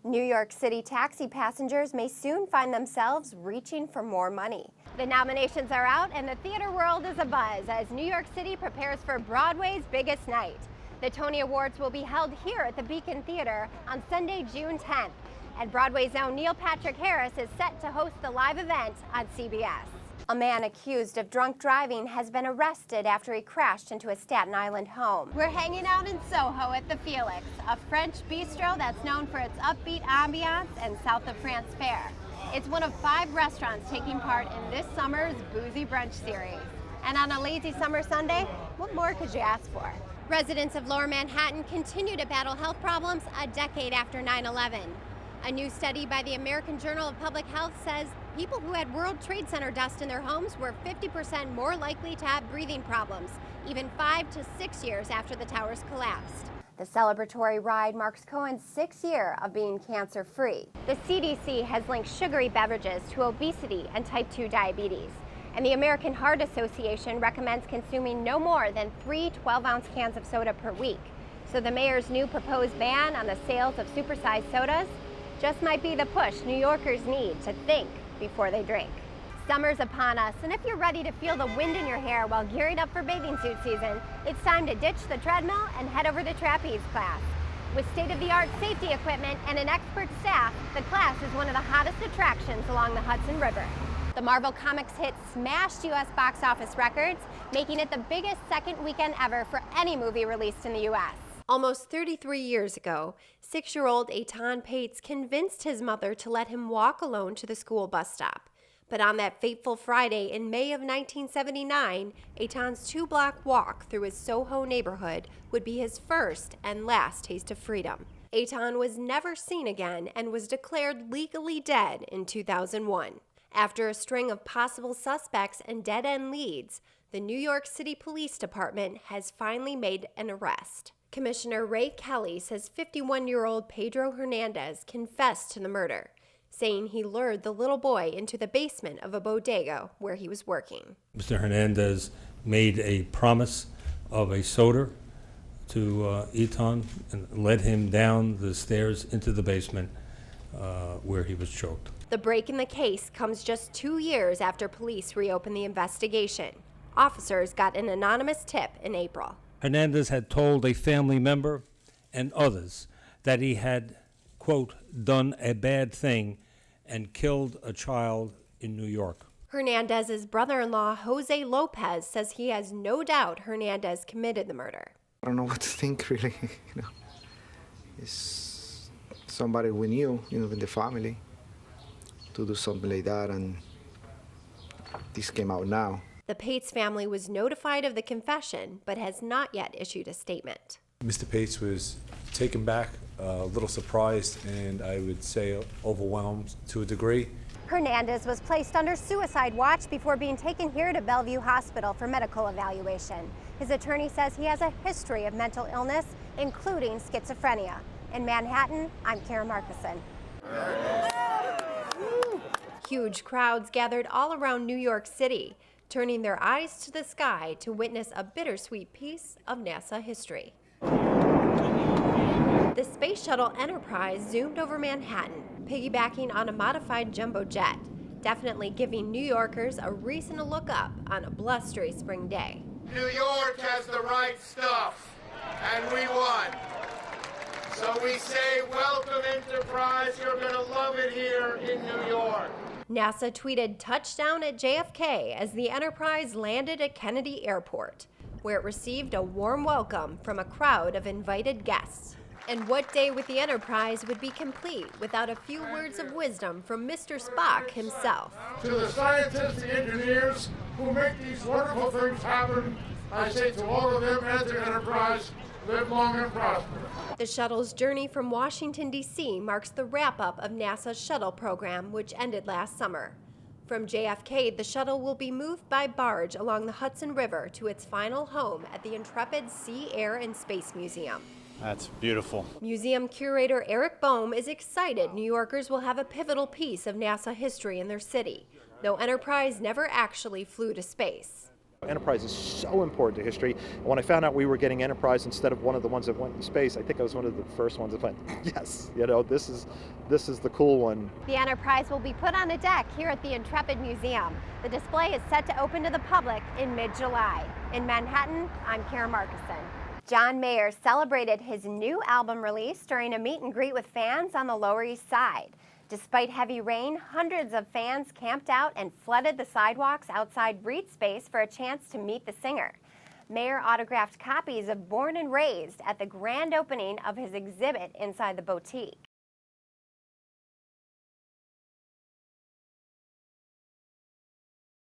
New York City taxi passengers may soon find themselves reaching for more money. The nominations are out and the theater world is abuzz as New York City prepares for Broadway's biggest night. The Tony Awards will be held here at the Beacon Theater on Sunday, June 10th. And Broadway's own Neil Patrick Harris is set to host the live event on CBS. A man accused of drunk driving has been arrested after he crashed into a Staten Island home. We're hanging out in Soho at the Felix, a French bistro that's known for its upbeat ambiance and South of France fare. It's one of 5 restaurants taking part in this summer's Boozy Brunch series. And on a lazy summer Sunday, what more could you ask for? Residents of Lower Manhattan continue to battle health problems a decade after 9/11. A new study by the American Journal of Public Health says people who had World Trade Center dust in their homes were 50% more likely to have breathing problems, even 5 to 6 years after the towers collapsed. The celebratory ride marks Cohen's 6th year of being cancer-free. The CDC has linked sugary beverages to obesity and type 2 diabetes. And the American Heart Association recommends consuming no more than 3 12-ounce cans of soda per week. So the mayor's new proposed ban on the sales of supersized sodas just might be the push New Yorkers need to think before they drink. Summer's upon us, and if you're ready to feel the wind in your hair while gearing up for bathing suit season, it's time to ditch the treadmill and head over to trapeze class. With state-of-the-art safety equipment and an expert staff, the class is one of the hottest attractions along the Hudson River. The Marvel Comics hit smashed U.S. box office records, making it the biggest second weekend ever for any movie released in the U.S. Almost 33 years ago, 6-year-old Eitan Pates convinced his mother to let him walk alone to the school bus stop. But on that fateful Friday in May of 1979, Eitan's 2-block walk through his Soho neighborhood would be his first and last taste of freedom. Eitan was never seen again and was declared legally dead in 2001. After a string of possible suspects and dead-end leads, the New York City Police Department has finally made an arrest. Commissioner Ray Kelly says 51-year-old Pedro Hernandez confessed to the murder, saying he lured the little boy into the basement of a bodega where he was working. Mr. Hernandez made a promise of a soda to Eitan and led him down the stairs into the basement where he was choked. The break in the case comes just 2 years after police reopened the investigation. Officers got an anonymous tip in April. Hernandez had told a family member and others that he had, quote, done a bad thing and killed a child in New York. Hernandez's brother-in-law, Jose Lopez, says he has no doubt Hernandez committed the murder. I don't know what to think, really. It's somebody we knew, in the family, to do something like that, and this came out now. The Pates family was notified of the confession, but has not yet issued a statement. Mr. Pates was taken back, a little surprised, and I would say overwhelmed to a degree. Hernandez was placed under suicide watch before being taken here to Bellevue Hospital for medical evaluation. His attorney says he has a history of mental illness, including schizophrenia. In Manhattan, I'm Karen Markusen. Huge crowds gathered all around New York City, turning their eyes to the sky to witness a bittersweet piece of NASA history. The Space Shuttle Enterprise zoomed over Manhattan, piggybacking on a modified jumbo jet, definitely giving New Yorkers a reason to look up on a blustery spring day. New York has the right stuff, and we won. So we say, welcome Enterprise, you're gonna love it here in New York. NASA tweeted touchdown at JFK as the Enterprise landed at Kennedy Airport, where it received a warm welcome from a crowd of invited guests. And what day with the Enterprise would be complete without a few words of wisdom from Mr. Spock himself? To the scientists and engineers who make these wonderful things happen, I say to all of them and to Enterprise, live long and prosper. The shuttle's journey from Washington, D.C. marks the wrap-up of NASA's shuttle program, which ended last summer. From JFK, the shuttle will be moved by barge along the Hudson River to its final home at the Intrepid Sea, Air, and Space Museum. That's beautiful. Museum curator Eric Boehm is excited New Yorkers will have a pivotal piece of NASA history in their city, though Enterprise never actually flew to space. Enterprise is so important to history. And when I found out we were getting Enterprise instead of one of the ones that went in space, I think I was one of the first ones that went, yes, you know, this is the cool one. The Enterprise will be put on a deck here at the Intrepid Museum. The display is set to open to the public in mid-July. In Manhattan, I'm Karen Markusen. John Mayer celebrated his new album release during a meet and greet with fans on the Lower East Side. Despite heavy rain, hundreds of fans camped out and flooded the sidewalks outside Reed Space for a chance to meet the singer. Mayer autographed copies of Born and Raised at the grand opening of his exhibit inside the boutique.